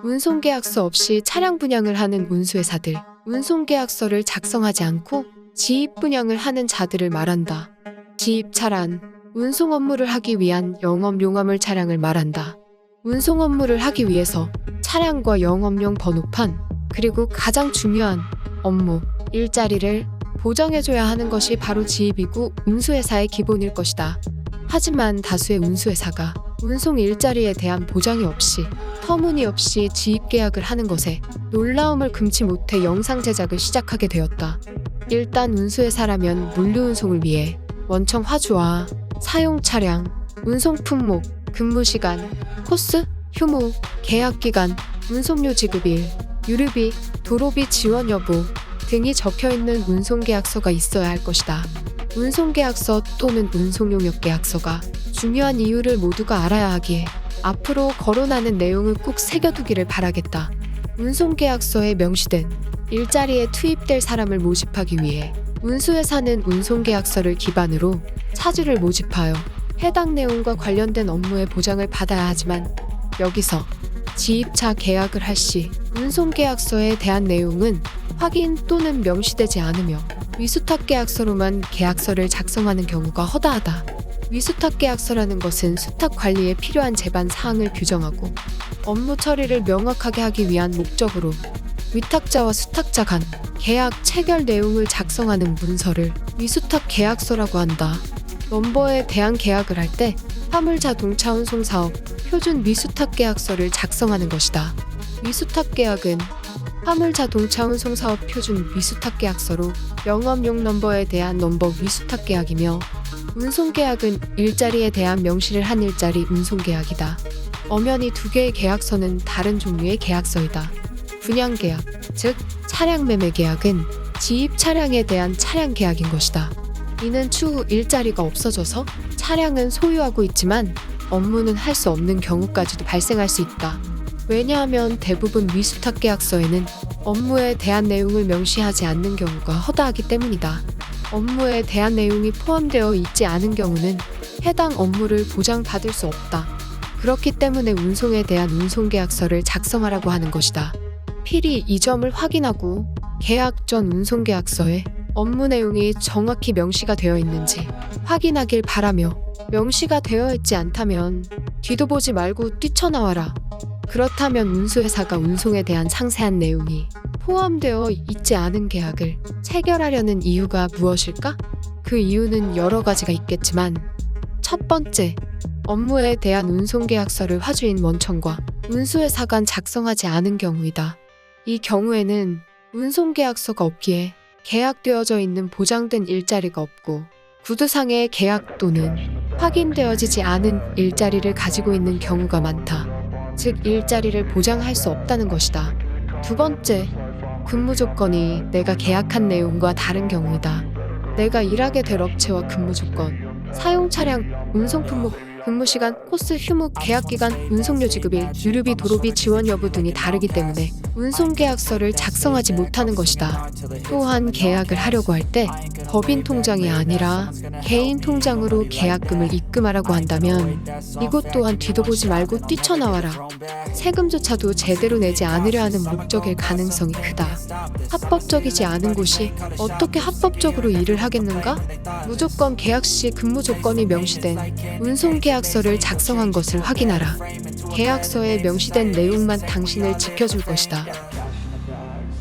운송계약서 없이 차량 분양을 하는 운수회사들. 운송계약서를 작성하지 않고 지입 분양을 하는 자들을 말한다. 지입차란 운송 업무를 하기 위한 영업용화물 차량을 말한다. 운송 업무를 하기 위해서 차량과 영업용 번호판, 그리고 가장 중요한 업무, 일자리를 보장해줘야 하는 것이 바로 지입이고 운수회사의 기본일 것이다. 하지만 다수의 운수회사가 운송 일자리에 대한 보장이 없이 터무니없이 지입 계약을 하는 것에 놀라움을 금치 못해 영상 제작을 시작하게 되었다. 일단 운수회사라면 물류운송을 위해 원청 화주와 사용 차량, 운송 품목, 근무 시간, 코스, 휴무, 계약 기간, 운송료 지급일, 유류비, 도로비 지원 여부 등이 적혀있는 운송계약서가 있어야 할 것이다. 운송계약서 또는 운송용역계약서가 중요한 이유를 모두가 알아야 하기에 앞으로 거론하는 내용을 꼭 새겨두기를 바라겠다. 운송계약서에 명시된 일자리에 투입될 사람을 모집하기 위해 운수회사는 운송계약서를 기반으로 차주를 모집하여 해당 내용과 관련된 업무의 보장을 받아야 하지만 여기서 지입차 계약을 할 시 운송계약서에 대한 내용은 확인 또는 명시되지 않으며 위수탁계약서로만 계약서를 작성하는 경우가 허다하다. 위수탁계약서라는 것은 수탁 관리에 필요한 제반 사항을 규정하고 업무 처리를 명확하게 하기 위한 목적으로 위탁자와 수탁자 간 계약 체결 내용을 작성하는 문서를 위수탁계약서라고 한다. 넘버에 대한 계약을 할 때 화물자동차 운송사업 표준 위수탁계약서를 작성하는 것이다. 위수탁계약은 화물자동차 운송사업 표준 위수탁계약서로 영업용 넘버에 대한 넘버 위수탁계약이며 운송계약은 일자리에 대한 명시를 한 일자리 운송계약이다. 엄연히 두 개의 계약서는 다른 종류의 계약서이다. 분양계약, 즉 차량 매매 계약은 지입 차량에 대한 차량 계약인 것이다. 이는 추후 일자리가 없어져서 차량은 소유하고 있지만 업무는 할 수 없는 경우까지도 발생할 수 있다. 왜냐하면 대부분 위수탁계약서에는 업무에 대한 내용을 명시하지 않는 경우가 허다하기 때문이다. 업무에 대한 내용이 포함되어 있지 않은 경우는 해당 업무를 보장받을 수 없다. 그렇기 때문에 운송에 대한 운송계약서를 작성하라고 하는 것이다. 필히 이 점을 확인하고 계약 전 운송계약서에 업무 내용이 정확히 명시가 되어 있는지 확인하길 바라며 명시가 되어 있지 않다면 뒤도 보지 말고 뛰쳐나와라. 그렇다면 운수회사가 운송에 대한 상세한 내용이 포함되어 있지 않은 계약을 체결하려는 이유가 무엇일까? 그 이유는 여러 가지가 있겠지만 첫 번째, 업무에 대한 운송계약서를 화주인 원청과 운수회사 간 작성하지 않은 경우이다. 이 경우에는 운송계약서가 없기에 계약되어져 있는 보장된 일자리가 없고 구두상의 계약 또는 확인되어지지 않은 일자리를 가지고 있는 경우가 많다. 즉 일자리를 보장할 수 없다는 것이다. 두 번째, 근무 조건이 내가 계약한 내용과 다른 경우이다. 내가 일하게 될 업체와 근무 조건, 사용 차량, 운송 품목, 근무 시간, 코스, 휴무, 계약 기간, 운송료 지급일, 유류비, 도로비 지원 여부 등이 다르기 때문에 운송계약서를 작성하지 못하는 것이다. 또한 계약을 하려고 할 때 법인 통장이 아니라 개인 통장으로 계약금을 입금하라고 한다면 이것 또한 뒤도 보지 말고 뛰쳐나와라. 세금조차도 제대로 내지 않으려 하는 목적일 가능성이 크다. 합법적이지 않은 곳이 어떻게 합법적으로 일을 하겠는가? 무조건 계약 시 근무 조건이 명시된 운송계약서를 작성한 것을 확인하라. 계약서에 명시된 내용만 당신을 지켜줄 것이다.